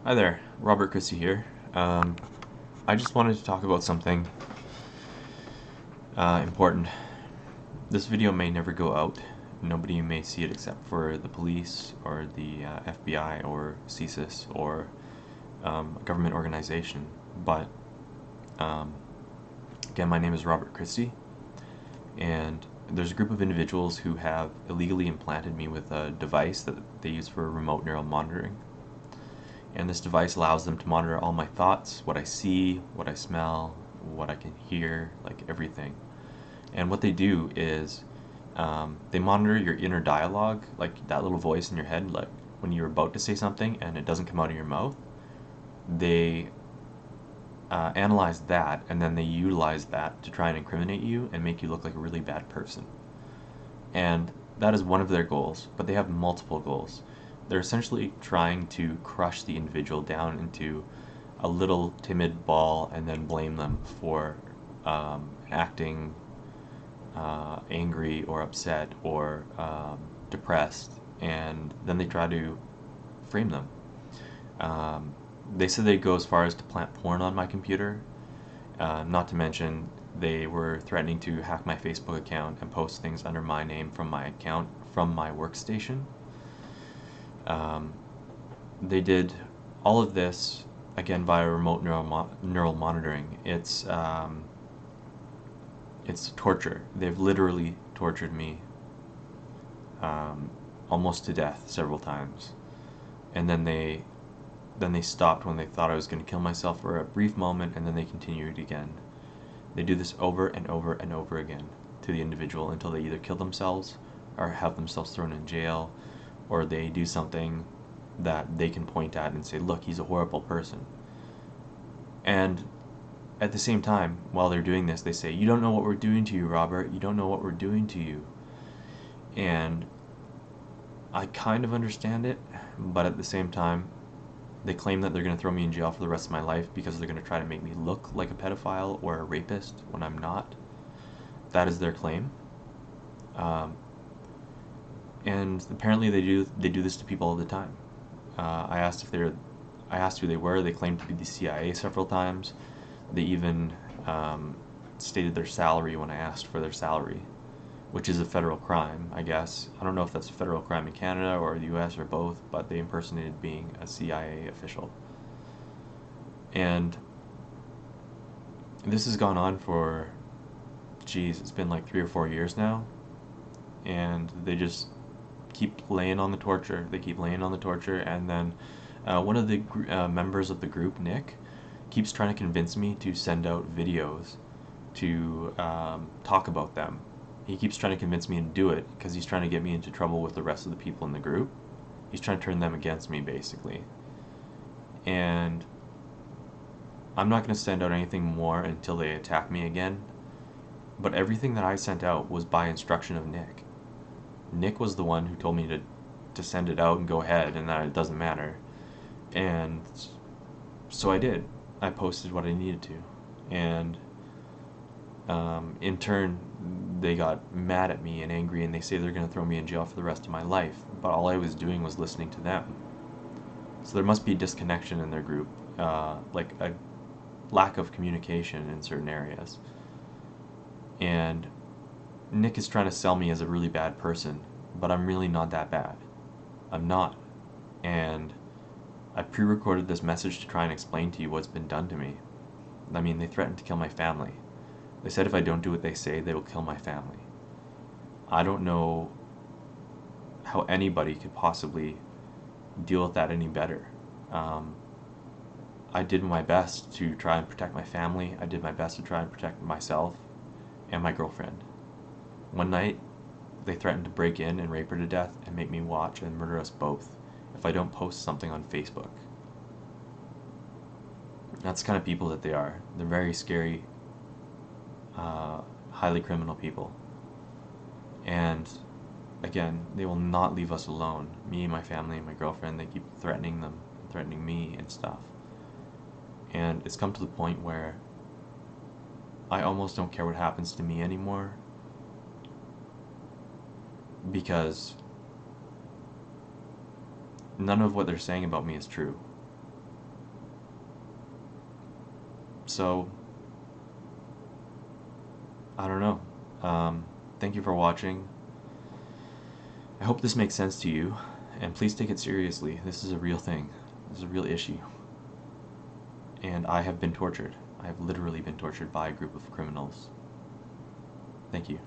Hi there, Robert Christie here. I just wanted to talk about something important. This video may never go out. Nobody may see it except for the police or the FBI or CSIS or a government organization. But um, again, my name is Robert Christie, and there's a group of individuals who have illegally implanted me with a device that they use for remote neural monitoring. And this device allows them to monitor all my thoughts, what I see, what I smell, what I can hear, like everything. And what they do is they monitor your inner dialogue, like that little voice in your head, like when you're about to say something and it doesn't come out of your mouth. They analyze that and then they utilize that to try and incriminate you and make you look like a really bad person. And that is one of their goals, but they have multiple goals. They're essentially trying to crush the individual down into a little timid ball and then blame them for acting angry or upset or depressed, and then they try to frame them. Um, they said they'd go as far as to plant porn on my computer, not to mention they were threatening to hack my Facebook account and post things under my name from my account from my workstation. Um, they did all of this again via remote neural monitoring. It's torture. They've literally tortured me um, almost to death several times, and then they stopped when they thought I was going to kill myself for a brief moment, and then they continued again. They do this over and over and over again to the individual until they either kill themselves or have themselves thrown in jail, or they do something that they can point at and say, look, he's a horrible person. And at the same time, while they're doing this, they say, you don't know what we're doing to you, Robert. You don't know what we're doing to you. And I kind of understand it, but at the same time, they claim that they're going to throw me in jail for the rest of my life because they're going to try to make me look like a pedophile or a rapist when I'm not. That is their claim. Um, and apparently they do this to people all the time. I asked who they were. They claimed to be the CIA several times. They even stated their salary when I asked for their salary, which is a federal crime, I guess. I don't know if that's a federal crime in Canada or the US or both, but they impersonated being a CIA official. And this has gone on for, geez, it's been like 3 or 4 years now. And they just keep laying on the torture. They keep laying on the torture. And then one of the members of the group, Nick, keeps trying to convince me to send out videos to talk about them. He keeps trying to convince me to do it because he's trying to get me into trouble with the rest of the people in the group. He's trying to turn them against me, basically. And I'm not going to send out anything more until they attack me again. But everything that I sent out was by instruction of Nick. Nick was the one who told me to send it out and go ahead and that it doesn't matter. And so I did. I posted what I needed to. And in turn, they got mad at me and angry, and they say they're going to throw me in jail for the rest of my life. But all I was doing was listening to them. So there must be disconnection in their group, like a lack of communication in certain areas. And Nick is trying to sell me as a really bad person, but I'm really not that bad. I'm not. And I pre recorded this message to try and explain to you what's been done to me. I mean, they threatened to kill my family. They said if I don't do what they say, they will kill my family. I don't know how anybody could possibly deal with that any better. Um, I did my best to try and protect my family. I did my best to try and protect myself and my girlfriend. One night, they threatened to break in and rape her to death and make me watch and murder us both if I don't post something on Facebook. That's the kind of people that they are. They're very scary, highly criminal people. And again, they will not leave us alone. Me, my family, and my girlfriend, they keep threatening them, threatening me and stuff. And it's come to the point where I almost don't care what happens to me anymore because none of what they're saying about me is true. So, I don't know. Thank you for watching. I hope this makes sense to you, and please take it seriously. This is a real thing. This is a real issue. And I have been tortured. I have literally been tortured by a group of criminals. Thank you.